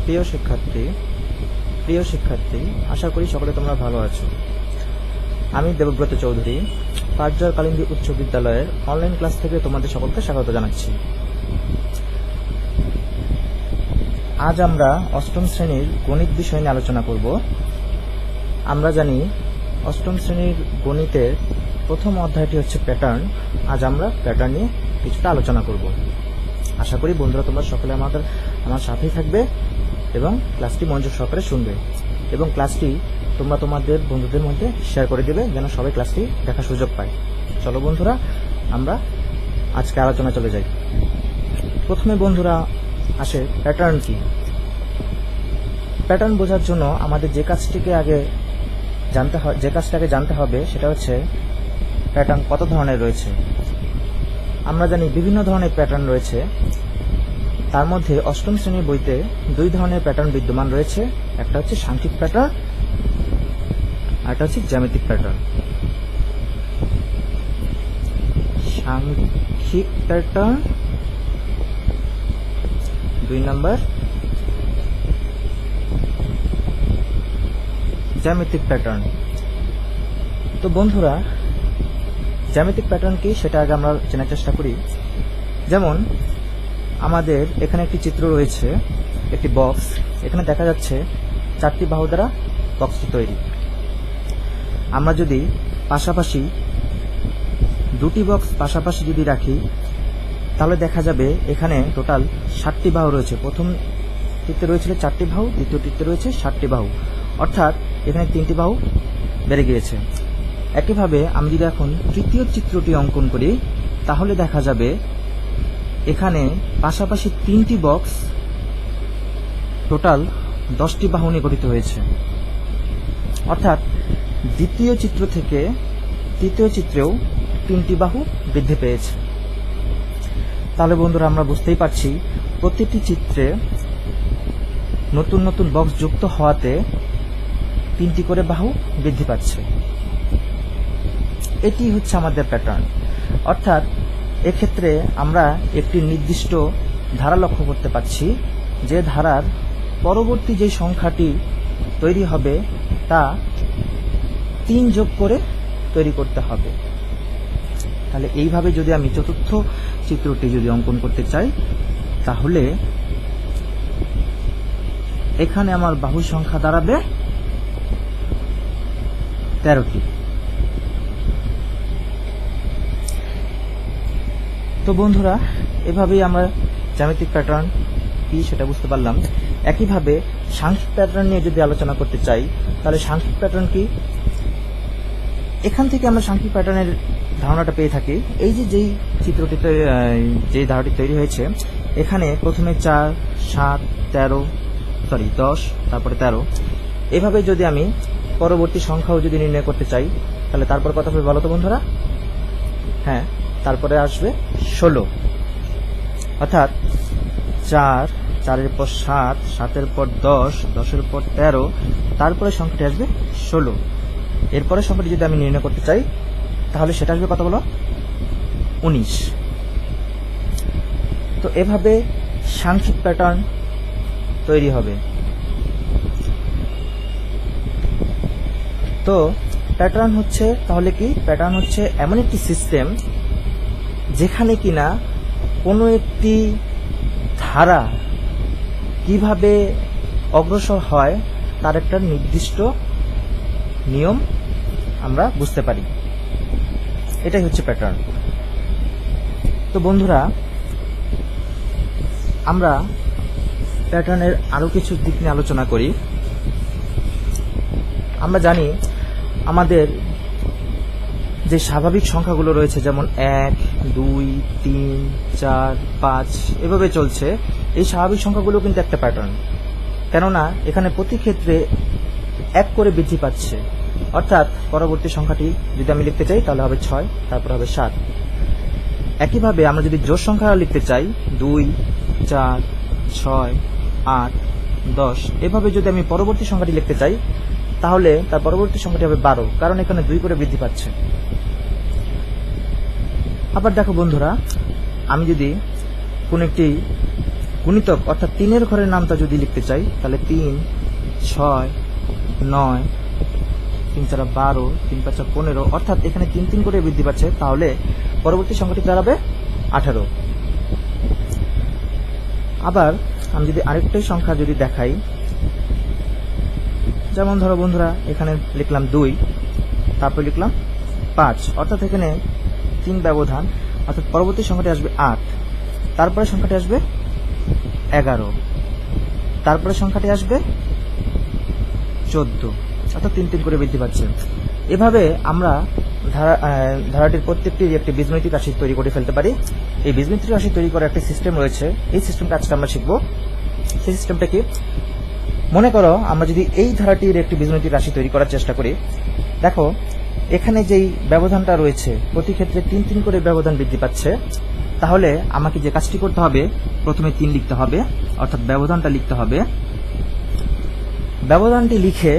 প্রিয় শিক্ষার্থী, আশা করি সকলে তোমরা ভালো আছো। আমি দেবব্রত চৌধুরী, পাটজর কালিন্দী উচ্চ বিদ্যালয়ের অনলাইন ক্লাস থেকে তোমাদের সকলকে স্বাগত জানাচ্ছি। আজ আমরা অষ্টম শ্রেণীর গণিত বিষয় নিয়ে আলোচনা করব। আমরা জানি অষ্টম শ্রেণীর গণিতের প্রথম অধ্যায়টি হচ্ছে প্যাটার্ন। আজ আমরা প্যাটার্ন নিয়ে কিছুটা আলোচনা করব। আশা করি বন্ধুরা তোমরা সকলে আমার সাথেই থাকবে এবং ক্লাসটি মনোযোগ সহকারে শুনবে এবং ক্লাসটি তোমরা তোমাদের বন্ধুদের মধ্যে শেয়ার করে দেবে যেন সবাই ক্লাসটি দেখার সুযোগ পায়। চলো বন্ধুরা, আমরা আজকে আলোচনা চলে যাই। প্রথমে বন্ধুরা আসে প্যাটার্ন কি। প্যাটার্ন বোঝার জন্য আমাদের যে কাজটাকে আগে জানতে হবে সেটা হচ্ছে প্যাটার্ন কত ধরনের রয়েছে। আমরা জানি বিভিন্ন ধরনের প্যাটার্ন রয়েছে। তার মধ্যে অষ্টম শ্রেণীর বইতে দুই ধরনের প্যাটার্ন বিদ্যমান রয়েছে। একটা হচ্ছে সাংখ্যিক প্যাটার্ন আর একটা হচ্ছে জ্যামিতিক প্যাটার্ন। সাংখ্যিক প্যাটার্ন 2 নাম্বার, জ্যামিতিক প্যাটার্ন। তো বন্ধুরা, জ্যামিতিক প্যাটার্ন কি সেটা আগে আমরা জানার চেষ্টা করি। যেমন আমাদের এখানে একটি চিত্র রয়েছে, একটি বক্স। এখানে দেখা যাচ্ছে 4টি বাহু দ্বারা বক্সটি তৈরি। আমরা যদি পাশাপাশি 2টি বক্স পাশাপাশি যদি রাখি তাহলে দেখা যাবে এখানে টোটাল 7টি বাহু রয়েছে। প্রথমটিতে রয়েছিল 4টি বাহু, দ্বিতীয়টিতে রয়েছে 7টি বাহু, অর্থাৎ এখানে 3টি বাহু বেড়ে গিয়েছে। একইভাবে আমি যদি এখন তৃতীয় চিত্রটি অঙ্কন করি তাহলে দেখা যাবে এখানে পাশাপাশি 3টি বক্স টোটাল 10টি বাহু নিয়ে গঠিত হয়েছে। অর্থাৎ দ্বিতীয় চিত্র থেকে তৃতীয় চিত্রেও 3টি বাহু বৃদ্ধি পেয়েছে। তাহলে বন্ধুরা আমরা বুঝতেই পারছি প্রতিটি চিত্রে নতুন নতুন বক্স যুক্ত হওয়াতে 3টি করে বাহু বৃদ্ধি পাচ্ছে। এটি হচ্ছে আমাদের প্যাটার্ন। অর্থাৎ এক্ষেত্রে আমরা একটি নির্দিষ্ট ধারা লক্ষ্য করতে পারছি, যে ধারার পরবর্তী যে সংখ্যাটি তৈরি হবে তা 3 যোগ করে তৈরি করতে হবে। তাহলে এইভাবে যদি আমি চতুর্থ চিত্রটি যদি অঙ্কন করতে চাই তাহলে এখানে আমার বাহুর সংখ্যা দাঁড়াবে 13টি। তো বন্ধুরা, এভাবেই আমরা জ্যামিতিক প্যাটার্ন কি সেটা বুঝতে পারলাম। একইভাবে সাংখ্যিক প্যাটার্ন নিয়ে যদি আলোচনা করতে চাই তাহলে সাংখ্যিক প্যাটার্ন কি, এখান থেকে আমরা সাংখ্যিক প্যাটার্নের ধারণাটা পেয়ে থাকি। এই যেই চিত্রটিতে যে ধারাটি তৈরি হয়েছে, এখানে প্রথমে 4, 7, 10, তারপরে 13। এভাবে যদি আমি পরবর্তী সংখ্যাও যদি নির্ণয় করতে চাই তাহলে তারপর কত হবে বলো তো বন্ধুরা? হ্যাঁ, তারপরে আসবে 16। অর্থাৎ 4, 4-এর পর 7, 7-এর পর 10, 10-এর পর 13, তারপরে সংখ্যাটি আসবে 16। এরপরে সংখ্যাটি যদি আমি নির্ণয় করতে চাই তাহলে সেটা আসবে কত বলো? 19। তো এভাবে সাংখ্যিক প্যাটার্ন তৈরি হবে। তো প্যাটার্ন হচ্ছে তাহলে কি? প্যাটার্ন হচ্ছে এমন একটি সিস্টেম যেখানে কিনা কোনো একটি ধারা কিভাবে অগ্রসর হয় তার একটা নির্দিষ্ট নিয়ম আমরা বুঝতে পারি। এটাই হচ্ছে প্যাটার্ন। তো বন্ধুরা, আমরা প্যাটার্নের আরো কিছু দিক নিয়ে আলোচনা করি। আমরা জানি আমাদের যে স্বাভাবিক সংখ্যাগুলো রয়েছে, যেমন 1, 2, 3, 4, 5 এভাবে চলছে, এই স্বাভাবিক সংখ্যাগুলো কিন্তু একটা প্যাটার্ন। কেননা এখানে প্রতি ক্ষেত্রে 1 করে বৃদ্ধি পাচ্ছে। অর্থাৎ পরবর্তী সংখ্যাটি যদি আমি লিখতে চাই তাহলে হবে 6, তারপর হবে 7। একইভাবে আমরা যদি জোড় সংখ্যা লিখতে চাই 2, 4, 6, 8, 10, এভাবে যদি আমি পরবর্তী সংখ্যাটি লিখতে চাই তাহলে তার পরবর্তী সংখ্যাটি হবে 12, কারণ এখানে 2 করে বৃদ্ধি পাচ্ছে। আবার দেখো বন্ধুরা, আমি যদি কোন একটি গুণিতক অর্থাৎ 3-এর ঘরের নামটা যদি লিখতে চাই তাহলে 3, 6, 9, 3 4 12, 3 5 15, অর্থাৎ এখানে 3 3 করে বৃদ্ধি পাচ্ছে, তাহলে পরবর্তী সংখ্যাটি দাঁড়াবে 18। আবার আমি যদি আরেকটা সংখ্যা যদি দেখাই, যেমন ধরো বন্ধুরা এখানে লিখলাম 2, তারপর লিখলাম 5, অর্থাৎ এখানে 3 ব্যবধান, অর্থাৎ পরবর্তী সংখ্যাটি আসবে 8, তারপরে সংখ্যাটি আসবে 11, তারপরে সংখ্যাটি আসবে 14, অর্থাৎ 3 3 করে বৃদ্ধি পাচ্ছে। এভাবে আমরা ধারাটির প্রত্যেকটি একটি বীজগণিতিক রাশি তৈরি করে ফেলতে পারি। এই বীজগণিতিক রাশি তৈরি করার একটা সিস্টেম রয়েছে, এই সিস্টেমটা আজকে আমরা শিখব। সেই সিস্টেমটা কি? মনে করো আমরা যদি এই ধারাটির একটি বীজগণিতিক রাশি তৈরি করার চেষ্টা করি, দেখো এখানে যেই ব্যবধানটা রয়েছে প্রতি ক্ষেত্রে 3 3 করে ব্যবধান বৃদ্ধি পাচ্ছে, তাহলে আমাকে যে কাজটি করতে হবে, প্রথমে 3 লিখতে হবে, অর্থাৎ ব্যবধানটা লিখতে হবে। ব্যবধানটি লিখে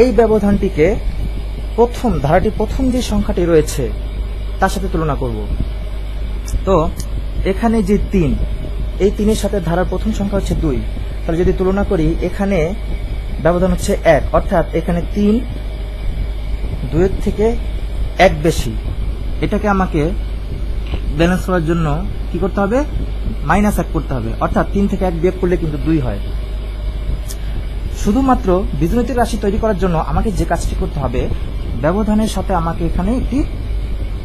এই ব্যবধানটিকে ধারাটির প্রথম যে সংখ্যাটি রয়েছে তার সাথে তুলনা করব। তো এখানে যে 3, এই 3-এর সাথে ধারার প্রথম সংখ্যা হচ্ছে 2, তাহলে যদি তুলনা করি এখানে ব্যবধান হচ্ছে 1, অর্থাৎ এখানে 3 2-এর থেকে 1 বেশি। এটাকে আমাকে ব্যালেন্স করার জন্য কি করতে হবে? -1 করতে হবে, অর্থাৎ 3 থেকে 1 বিয়োগ করলে কিন্তু 2 হয়। শুধুমাত্র বীজগণিতিক রাশি তৈরি করার জন্য আমাকে যে কাজটি করতে হবে, ব্যবধানের সাথে আমাকে এখানে একটি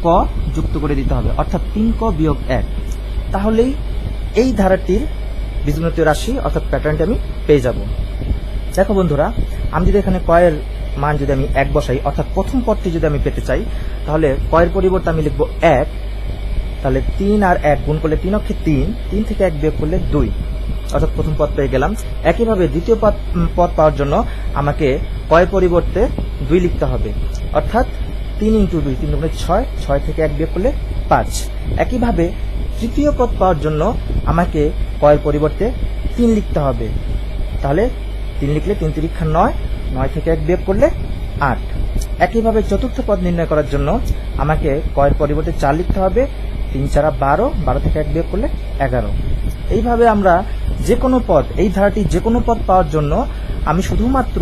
ক যুক্ত করে দিতে হবে, অর্থাৎ 3ক বিয়োগ 1, তাহলেই এই ধারাটির বীজগণিতীয় রাশি অর্থাৎ প্যাটার্নটি আমি পেয়ে যাব। দেখো বন্ধুরা, আমি যদি এখানে কয়ের মান যদি আমি 1 বসাই, অর্থাৎ প্রথম পদটি যদি আমি পেতে চাই, তাহলে কয়ের পরিবর্তে আমি লিখব 1, তাহলে 3 আর 1 গুণ করলে 3 অক্ষে 3, 3 থেকে 1 বিয়োগ করলে 2, অর্থাৎ প্রথম পদ পেয়ে গেলাম। একইভাবে দ্বিতীয় পদ পাওয়ার জন্য আমাকে কয়ের পরিবর্তে 2 লিখতে হবে, অর্থাৎ 3 × 2, 3 × 6, 6 থেকে 1 বিয়োগ করলে 5। একইভাবে তৃতীয় পদ পাওয়ার জন্য আমাকে কয়ের পরিবর্তে 3 লিখতে হবে, তাহলে 3 লিখলে 3 × 3 = 9, 9 থেকে 1 বিয়োগ করলে 8। একইভাবে চতুর্থ পদ নির্ণয় করার জন্য আমাকে কয়ের পরিবর্তে 4 লিখতে হবে, 3 4 12, 12 থেকে 1 বিয়োগ করলে 11। এইভাবে আমরা যে কোনো পদ, এই ধারাটির যে কোনো পদ পাওয়ার জন্য আমি শুধুমাত্র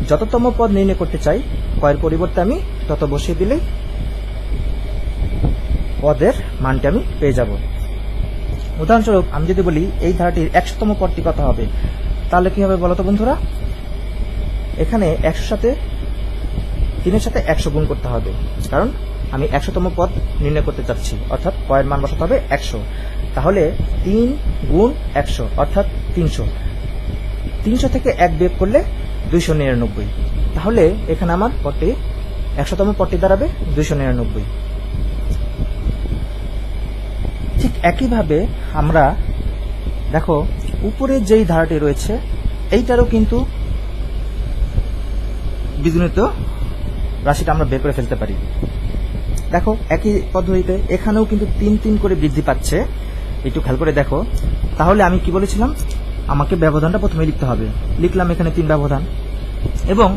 যততম পদ নির্ণয় করতে চাই, কয়ের পরিবর্তে আমি তত বসিয়ে দিলেই পদের মানটি আমি পেয়ে যাব। উদাহরণস্বরূপ আমি যদি বলি এই ধারাটির 100তম পদটি কত হবে, তাহলে কি হবে বলতো বন্ধুরা? এখানে 100 সাথে 3-এর সাথে 100 গুণ করতে হবে, কারণ আমি 100তম পদ নির্ণয় করতে চাচ্ছি, অর্থাৎ কয়ের মান বসাতে হবে 100। তাহলে 3 গুণ 100 অর্থাৎ 300, 300 থেকে 1 বিয়োগ করলে 299, তাহলে এখানে আমার পদটি 100তম পদটি দাঁড়াবে 299। ঠিক একইভাবে আমরা দেখো উপরে যেই ধারাটি রয়েছে এইটারও কিন্তু বীজগণিত রাশিটা আমরা বের করে ফেলতে পারি। দেখো একই পদ্ধতিতে এখানেও কিন্তু 3 3 করে বৃদ্ধি পাচ্ছে, একটু খেয়াল করে দেখো। তাহলে আমি কি বলেছিলাম, আমাকে ব্যবধানটা প্রথমে লিখতে হবে। লিখলাম এখানে 3 ব্যবধান, এবং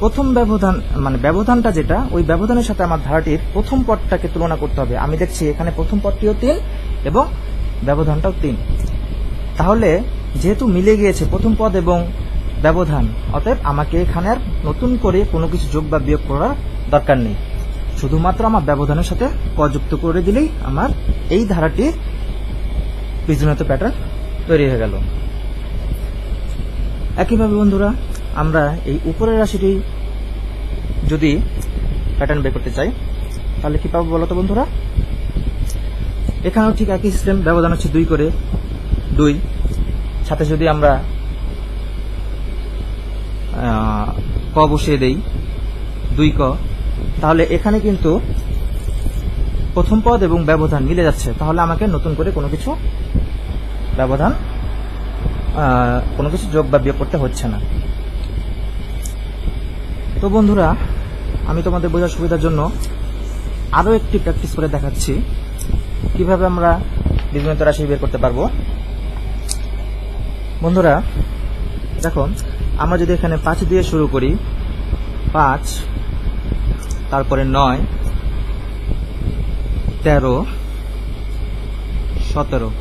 প্রথম ব্যবধান মানে ব্যবধানটা যেটা, ওই ব্যবধানের সাথে আমার ধারাটির প্রথম পদটাকে তুলনা করতে হবে। আমি দেখছি এখানে প্রথম পদটিও 3 এবং ব্যবধানটাও 3, তাহলে যেহেতু মিলে গিয়েছে প্রথম পদ এবং ব্যবধান, অতএব আমাকে এখানে আর নতুন করে কোনো কিছু যোগ বা বিয়োগ করার দরকার নেই, শুধুমাত্র আমার ব্যবধানের সাথে ক যুক্ত করে দিলেই আমার এই ধারাটির বীজগণিত প্যাটার্ন তৈরি হয়ে গেল। একইভাবে বন্ধুরা, আমরা এই উপরের রাশিটি যদি প্যাটার্ন বের করতে চাই, তাহলে কি পাবো বলতো বন্ধুরা? এখানেও ঠিক একই সিস্টেম, ব্যবধান হচ্ছে 2 করে 2, সাথে যদি আমরা ক বসিয়ে দেই 2ক, তাহলে এখানে কিন্তু প্রথম পদ এবং ব্যবধান মিলে যাচ্ছে, তাহলে আমাকে নতুন করে কোনো কিছু যোগ বা বিয়োগ করতে হচ্ছে না। তো বন্ধুরা, আমি তোমাদের বোঝার সুবিধার জন্য আরো একটি প্র্যাকটিস করে দেখাচ্ছি কিভাবে আমরা বীজগণিত রাশি বের করতে পারবো। বন্ধুরা দেখো, আমরা যদি এখানে 5 দিয়ে শুরু করি, 5, তারপরে 9, 13, 17,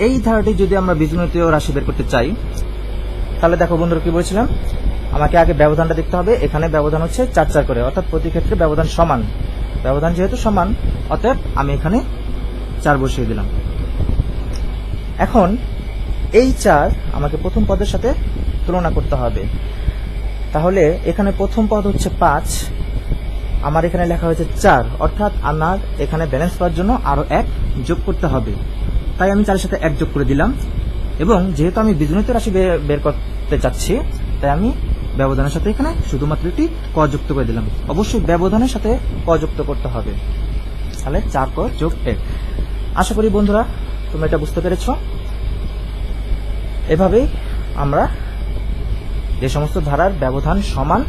এই ধারাটি যদি আমরা বীজগণিতীয় রাশি বের করতে চাই, তাহলে দেখো বন্ধুরা কি বলেছিলাম, আমাকে আগে ব্যবধানটা দেখতে হবে। এখানে ব্যবধান হচ্ছে 4 4 করে, অর্থাৎ প্রতি ক্ষেত্রে ব্যবধান সমান। ব্যবধান যেহেতু সমান, অতএব আমি এখানে 4 বসিয়ে দিলাম। এখন এই 4 আমাকে প্রথম পদের সাথে তুলনা করতে হবে। তাহলে এখানে প্রথম পদ হচ্ছে 5, আমার এখানে লেখা হয়েছে 4, অর্থাৎ আমার এখানে ব্যালেন্স পাওয়ার জন্য আরো 1 যোগ করতে হবে। তাই আমি 4 এর সাথে 1 যোগ করে দিলাম। এবং যেহেতু আমি বীজগণিত রাশি বের করতে চাচ্ছি, তাই আমি ব্যবধানের সাথে এখানে শুধুমাত্র একটি ক যুক্ত করে দিলাম। অবশ্যই ব্যবধানের সাথে ক যুক্ত করতে হবে। তাহলে 4 ক যোগ 1। আশা করি বন্ধুরা তোমরা এটা বুঝতে পেরেছ। এভাবেই আমরা যে সমস্ত ধারার ব্যবধান সমান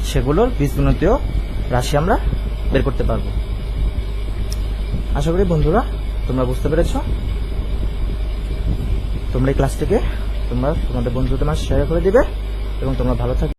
সেগুলোর বীজগণিতীয় রাশি আমরা বের করতে পারবো। আশা করি বন্ধুরা তোমরা বুঝতে পেরেছ। তোমরা এই ক্লাসটিকে তোমাদের বন্ধুদের মাঝে শেয়ার করে দিবে এবং তোমরা ভালো থাকবে।